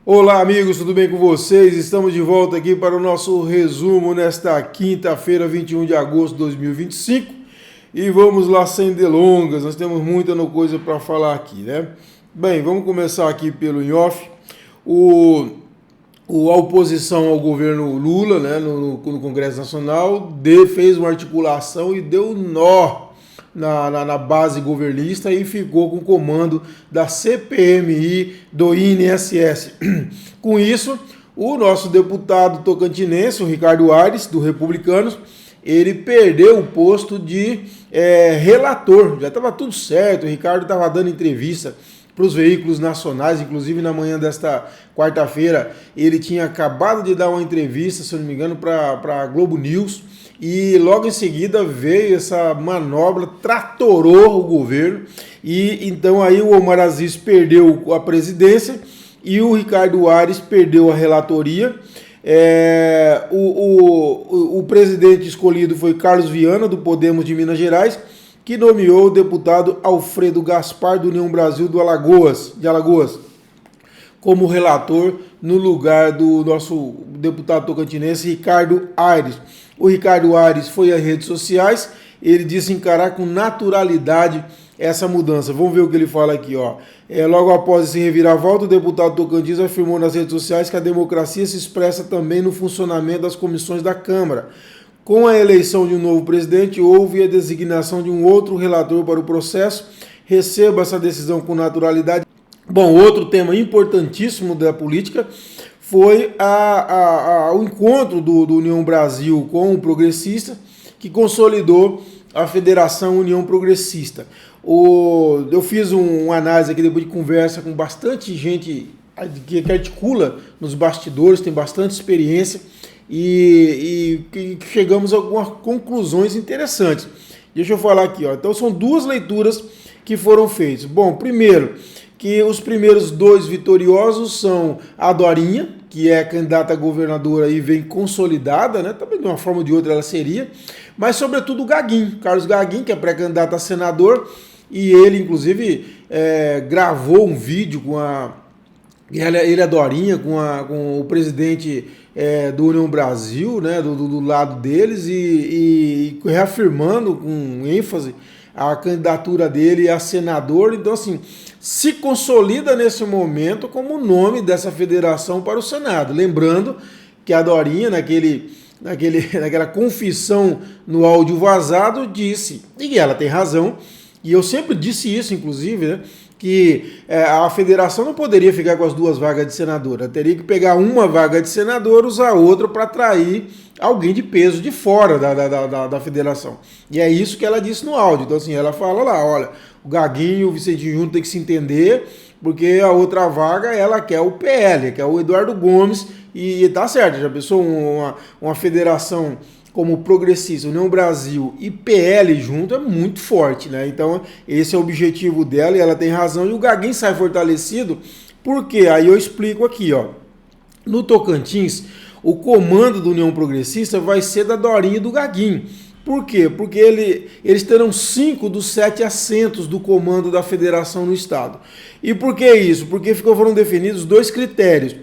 Olá amigos, tudo bem com vocês? Estamos de volta aqui para o nosso resumo nesta quinta-feira, 21 de agosto de 2025 e vamos lá sem delongas, nós temos muita coisa para falar aqui, né? Bem, vamos começar aqui pelo em off. A oposição ao governo Lula, né, no Congresso Nacional, fez uma articulação e deu nó na base governista e ficou com o comando da CPMI do INSS. Com isso, o nosso deputado tocantinense, o Ricardo Aires, do Republicanos, ele perdeu o posto de relator. Já estava tudo certo, o Ricardo estava dando entrevista para os veículos nacionais, inclusive na manhã desta quarta-feira, ele tinha acabado de dar uma entrevista, se eu não me engano, para a Globo News, e logo em seguida veio essa manobra, tratorou o governo, e então aí o Omar Aziz perdeu a presidência e o Ricardo Aires perdeu a relatoria. O presidente escolhido foi Carlos Viana, do Podemos de Minas Gerais, que nomeou o deputado Alfredo Gaspar, do União Brasil de Alagoas, como relator no lugar do nosso deputado tocantinense Ricardo Aires. O Ricardo Aires foi às redes sociais, ele disse encarar com naturalidade essa mudança. Vamos ver o que ele fala aqui, ó. Logo após esse reviravolta, o deputado Tocantins afirmou nas redes sociais que a democracia se expressa também no funcionamento das comissões da Câmara. Com a eleição de um novo presidente, houve a designação de um outro relator para o processo. Receba essa decisão com naturalidade. Bom, outro tema importantíssimo da política foi o encontro do União Brasil com o Progressista, que consolidou a Federação União Progressista. Eu fiz uma análise aqui depois de conversa com bastante gente que articula nos bastidores, tem bastante experiência, e chegamos a algumas conclusões interessantes. Deixa eu falar aqui, ó. Então são duas leituras que foram feitas. Bom, primeiro, que os primeiros dois vitoriosos são a Dorinha, que é candidata a governadora e vem consolidada, né? Também de uma forma ou de outra ela seria, mas sobretudo o Gaguinho, Carlos Gaguinho, que é pré-candidato a senador, e ele inclusive gravou um vídeo com ele a Dorinha, com o presidente do União Brasil, né, do lado deles, e reafirmando com ênfase a candidatura dele a senador. Então, assim, se consolida nesse momento como o nome dessa federação para o Senado. Lembrando que a Dorinha, naquela confissão no áudio vazado, disse, e ela tem razão, e eu sempre disse isso, inclusive, né, que a federação não poderia ficar com as duas vagas de senador, ela teria que pegar uma vaga de senador, usar outra para atrair alguém de peso de fora da federação. E é isso que ela disse no áudio. Então, assim, ela fala lá, olha, o Gaguinho e o Vicentinho Júnior tem que se entender, porque a outra vaga ela quer o PL, que é o Eduardo Gomes, e tá certo, já pensou uma federação como Progressista, União Brasil e PL junto é muito forte, né? Então esse é o objetivo dela e ela tem razão, e o Gaguinho sai fortalecido, porque aí eu explico aqui, ó. No Tocantins, o comando da União Progressista vai ser da Dorinha e do Gaguinho. Por quê? Porque eles terão 5 dos 7 assentos do comando da federação no estado. E por que isso? Porque foram definidos dois critérios.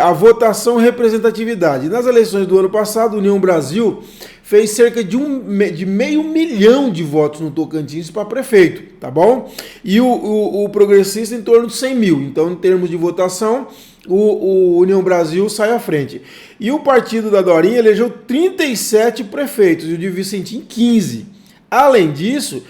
A votação e representatividade. Nas eleições do ano passado, a União Brasil fez cerca de 500 mil de votos no Tocantins para prefeito, tá bom? E o Progressista em torno de 100 mil. Então, em termos de votação, o União Brasil sai à frente. E o partido da Dorinha elegeu 37 prefeitos e o de Vicentim 15. Além disso,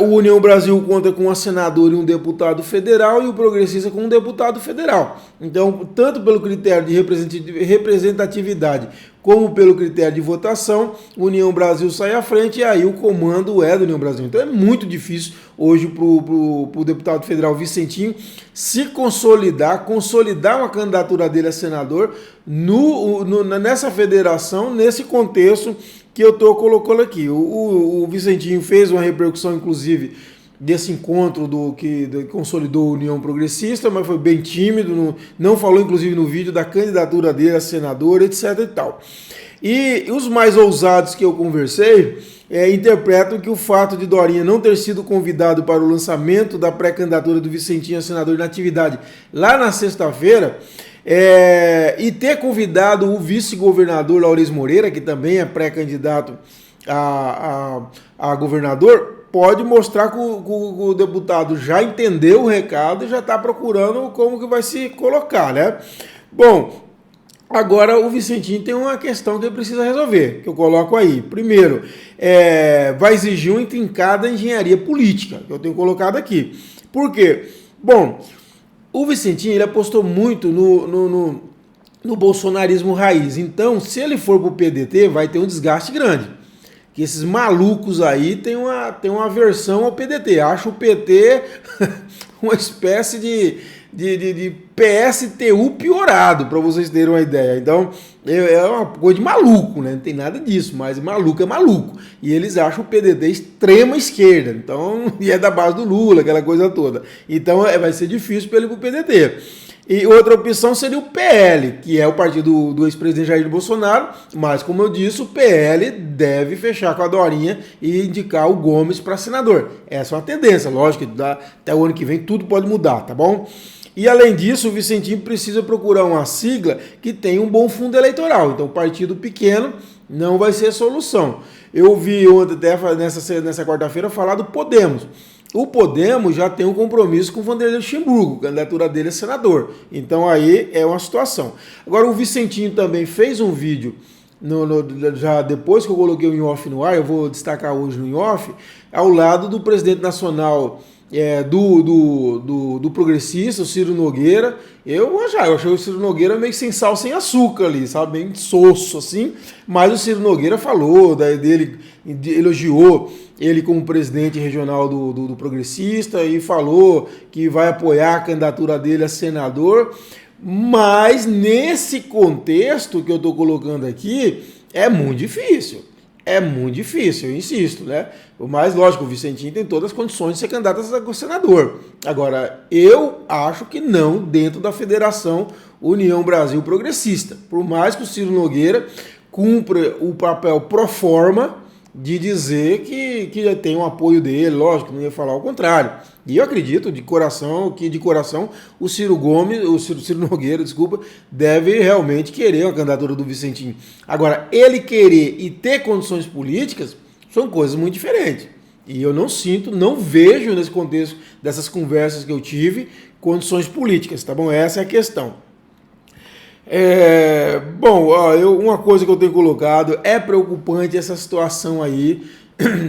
o União Brasil conta com um senador e um deputado federal e o Progressista com um deputado federal. Então, tanto pelo critério de representatividade como pelo critério de votação, o União Brasil sai à frente e aí o comando é do União Brasil. Então é muito difícil hoje para o deputado federal Vicentinho se consolidar uma candidatura dele a senador nessa federação, nesse contexto que eu estou colocando aqui. O Vicentinho fez uma repercussão, inclusive, desse encontro que consolidou a União Progressista, mas foi bem tímido, não falou, inclusive, no vídeo da candidatura dele a senador, etc. e tal. E os mais ousados que eu conversei interpretam que o fato de Dorinha não ter sido convidado para o lançamento da pré-candidatura do Vicentinho a senador na atividade lá na sexta-feira E ter convidado o vice-governador Laurez Moreira, que também é pré-candidato a governador, pode mostrar que o deputado já entendeu o recado e já está procurando como que vai se colocar, né? Bom, agora o Vicentinho tem uma questão que ele precisa resolver, que eu coloco aí. Primeiro, vai exigir uma intrincada engenharia política, que eu tenho colocado aqui. Por quê? Bom, o Vicentinho ele apostou muito no bolsonarismo raiz. Então, se ele for para o PDT, vai ter um desgaste grande. Que esses malucos aí têm uma aversão ao PDT. Acho o PT uma espécie de PSTU piorado, para vocês terem uma ideia. Então, é uma coisa de maluco, né? Não tem nada disso, mas maluco é maluco. E eles acham o PDT extrema esquerda. Então, e é da base do Lula, aquela coisa toda. Então, vai ser difícil para ele ir para o PDT. E outra opção seria o PL, que é o partido do ex-presidente Jair Bolsonaro, mas, como eu disse, o PL deve fechar com a Dorinha e indicar o Gomes para senador. Essa é uma tendência, lógico que até o ano que vem tudo pode mudar, tá bom? E, além disso, o Vicentinho precisa procurar uma sigla que tenha um bom fundo eleitoral. Então, partido pequeno não vai ser solução. Eu vi ontem, até nessa quarta-feira, falar do Podemos. O Podemos já tem um compromisso com o Vanderlei Luxemburgo, a candidatura dele é senador. Então aí é uma situação. Agora o Vicentinho também fez um vídeo, já depois que eu coloquei o in-off no ar, eu vou destacar hoje no in-off, ao lado do presidente nacional do progressista, o Ciro Nogueira. Eu achei o Ciro Nogueira meio sem sal, sem açúcar ali, sabe? Bem soço assim, mas o Ciro Nogueira falou dele, elogiou ele como presidente regional do progressista e falou que vai apoiar a candidatura dele a senador, mas nesse contexto que eu estou colocando aqui, é muito difícil. É muito difícil, eu insisto, né? Mas, lógico, o Vicentinho tem todas as condições de ser candidato a senador. Agora, eu acho que não dentro da Federação União Brasil Progressista. Por mais que o Ciro Nogueira cumpra o papel pro forma de dizer que já tem um apoio dele, lógico, não ia falar o contrário. E eu acredito de coração o Ciro Nogueira, deve realmente querer a candidatura do Vicentinho. Agora, ele querer e ter condições políticas são coisas muito diferentes. E eu não vejo nesse contexto dessas conversas que eu tive, condições políticas, tá bom? Essa é a questão. Uma coisa que eu tenho colocado, é preocupante essa situação aí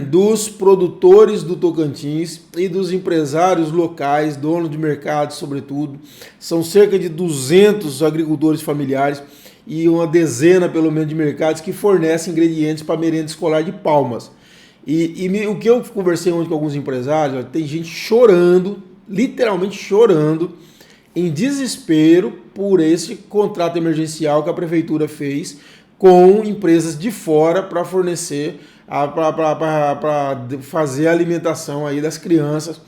dos produtores do Tocantins e dos empresários locais, donos de mercado sobretudo. São cerca de 200 agricultores familiares e uma dezena pelo menos de mercados que fornecem ingredientes para merenda escolar de Palmas. O que eu conversei ontem com alguns empresários, tem gente chorando, literalmente chorando, em desespero por esse contrato emergencial que a prefeitura fez com empresas de fora para fornecer, para fazer a alimentação aí das crianças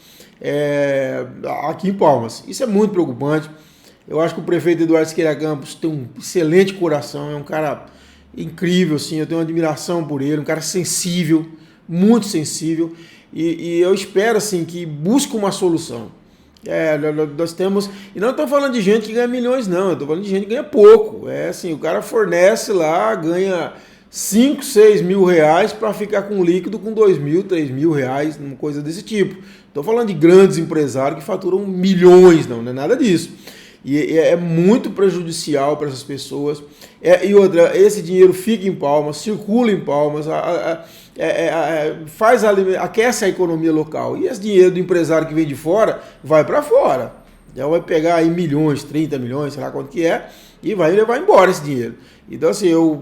aqui em Palmas. Isso é muito preocupante. Eu acho que o prefeito Eduardo Siqueira Campos tem um excelente coração, é um cara incrível, assim, eu tenho uma admiração por ele, um cara sensível, muito sensível, e eu espero assim, que busque uma solução. Nós temos, e não estou falando de gente que ganha milhões, não, eu estou falando de gente que ganha pouco. O cara fornece lá, ganha 5, 6 mil reais para ficar com líquido com 2 mil, 3 mil reais, uma coisa desse tipo. Estou falando de grandes empresários que faturam milhões, não é nada disso. E é muito prejudicial para essas pessoas. E outra, esse dinheiro fica em Palmas, circula em Palmas, aquece a economia local. E esse dinheiro do empresário que vem de fora, vai para fora. Já vai pegar aí milhões, 30 milhões, sei lá quanto que é, e vai levar embora esse dinheiro. Então, assim, eu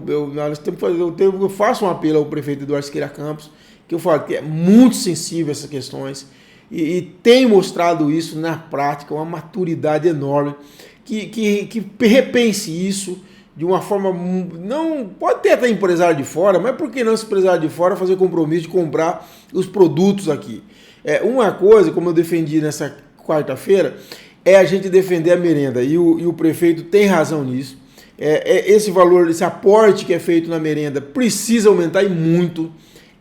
faço um apelo ao prefeito Eduardo Siqueira Campos, que eu falo que é muito sensível a essas questões, e tem mostrado isso na prática, uma maturidade enorme, que repense isso de uma forma, não pode ter até empresário de fora, mas por que não esse empresário de fora fazer compromisso de comprar os produtos aqui? Uma coisa, como eu defendi nessa quarta-feira, é a gente defender a merenda, e o prefeito tem razão nisso. Esse valor, esse aporte que é feito na merenda precisa aumentar e muito,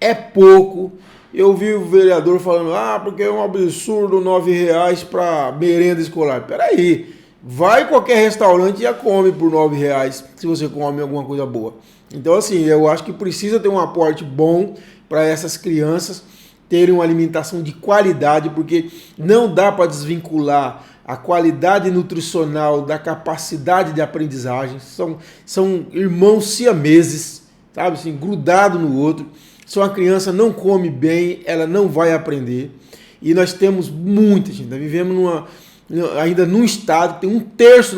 é pouco. Eu vi o vereador falando, porque é um absurdo R$9 para merenda escolar. Peraí, vai em qualquer restaurante e já come por R$ 9, se você come alguma coisa boa. Então, assim, eu acho que precisa ter um aporte bom para essas crianças terem uma alimentação de qualidade, porque não dá para desvincular a qualidade nutricional da capacidade de aprendizagem. São irmãos siameses, sabe, assim, grudado no outro. Se uma criança não come bem, ela não vai aprender. E nós temos muita gente, nós vivemos ainda num estado que tem 1/3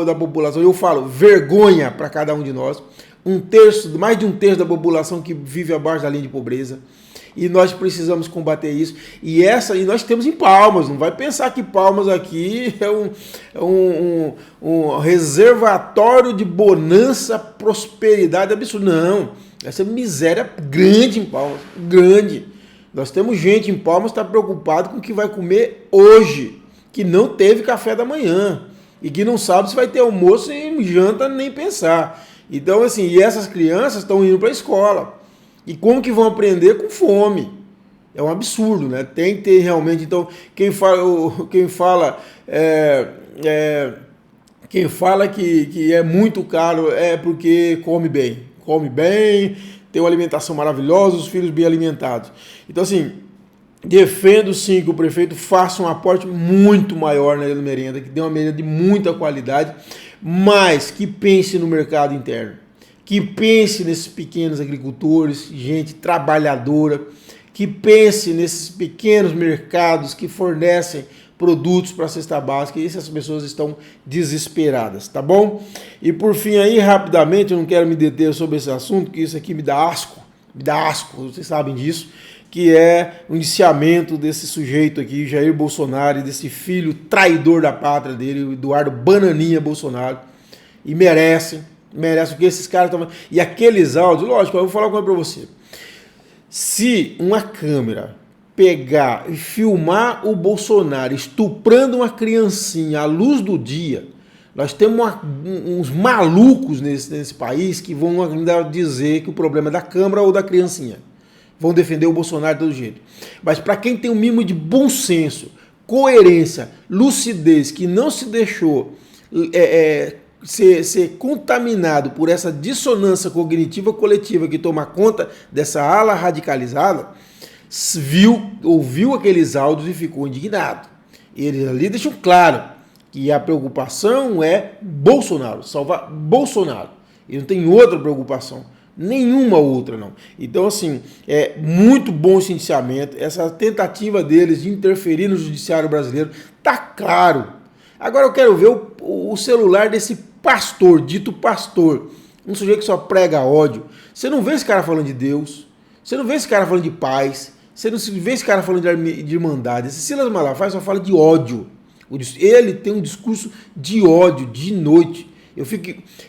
da população, eu falo, vergonha para cada um de nós, mais de 1/3 da população que vive abaixo da linha de pobreza. E nós precisamos combater isso. E nós temos em Palmas. Não vai pensar que Palmas aqui é um reservatório de bonança, prosperidade absurda. Não. Essa miséria grande em Palmas. Grande. Nós temos gente em Palmas que está preocupado com o que vai comer hoje, que não teve café da manhã e que não sabe se vai ter almoço e janta nem pensar. Então, assim, e essas crianças estão indo para a escola. E como que vão aprender? Com fome. É um absurdo, né? Tem que ter realmente. Então, quem fala que é muito caro é porque come bem. Come bem, tem uma alimentação maravilhosa, os filhos bem alimentados. Então, assim, defendo sim que o prefeito faça um aporte muito maior na merenda, que dê uma merenda de muita qualidade, mas que pense no mercado interno. Que pense nesses pequenos agricultores, gente trabalhadora, que pense nesses pequenos mercados que fornecem produtos para a cesta básica, e essas pessoas estão desesperadas, tá bom? E por fim aí, rapidamente, eu não quero me deter sobre esse assunto, que isso aqui me dá asco, vocês sabem disso, que é o indiciamento desse sujeito aqui, Jair Bolsonaro, e desse filho traidor da pátria dele, o Eduardo Bananinha Bolsonaro, e merece o que esses caras estão... E aqueles áudios, lógico, eu vou falar uma coisa para você. Se uma câmera pegar e filmar o Bolsonaro estuprando uma criancinha à luz do dia, nós temos uns malucos nesse país que vão ainda dizer que o problema é da câmera ou da criancinha. Vão defender o Bolsonaro de todo jeito. Mas para quem tem um mínimo de bom senso, coerência, lucidez, que não se deixou... Ser contaminado por essa dissonância cognitiva coletiva que toma conta dessa ala radicalizada, ouviu aqueles áudios e ficou indignado. Eles ali deixam claro que a preocupação é Bolsonaro, salvar Bolsonaro. E não tem outra preocupação, nenhuma outra não. Então, assim, é muito bom esse indiciamento, essa tentativa deles de interferir no judiciário brasileiro, tá claro. Agora eu quero ver o celular desse pastor, dito pastor, um sujeito que só prega ódio. Você não vê esse cara falando de Deus, você não vê esse cara falando de paz, você não vê esse cara falando de irmandade. Esse Silas Malafaia só fala de ódio. Ele tem um discurso de ódio, de noite.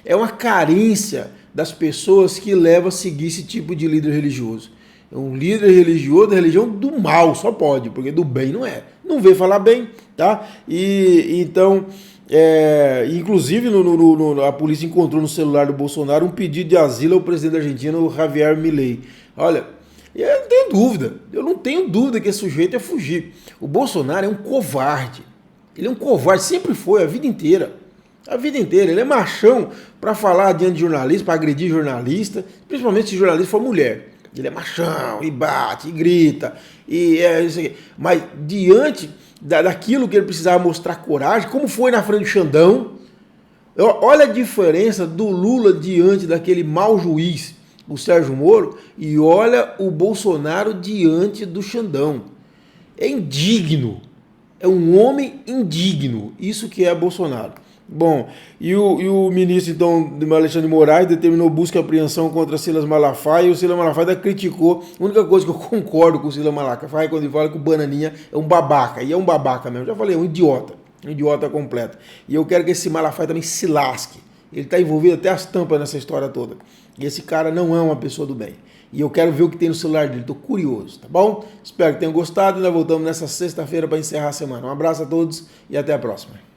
É uma carência das pessoas que leva a seguir esse tipo de líder religioso. É um líder religioso da religião do mal, só pode, porque do bem não é. Não veio falar bem, tá? E então... inclusive a polícia encontrou no celular do Bolsonaro um pedido de asilo ao presidente da Argentina, o Javier Milei. Olha, eu não tenho dúvida que esse sujeito ia fugir. O Bolsonaro é um covarde. Ele é um covarde, sempre foi, a vida inteira. A vida inteira. Ele é machão para falar diante de jornalista, para agredir jornalista, principalmente se o jornalista for mulher. Ele é machão, e bate, e grita, e isso aqui. Mas diante daquilo que ele precisava mostrar coragem, como foi na frente do Xandão, olha a diferença do Lula diante daquele mau juiz, o Sérgio Moro, e olha o Bolsonaro diante do Xandão. É indigno, é um homem indigno, isso que é Bolsonaro. Bom, e o ministro, então, Alexandre de Moraes, determinou busca e apreensão contra Silas Malafaia, e o Silas Malafaia criticou. A única coisa que eu concordo com o Silas Malafaia é quando ele fala que o Bananinha é um babaca, e é um babaca mesmo, já falei, é um idiota completo. E eu quero que esse Malafaia também se lasque. Ele está envolvido até as tampas nessa história toda. E esse cara não é uma pessoa do bem. E eu quero ver o que tem no celular dele, estou curioso, tá bom? Espero que tenham gostado e nós voltamos nessa sexta-feira para encerrar a semana. Um abraço a todos e até a próxima.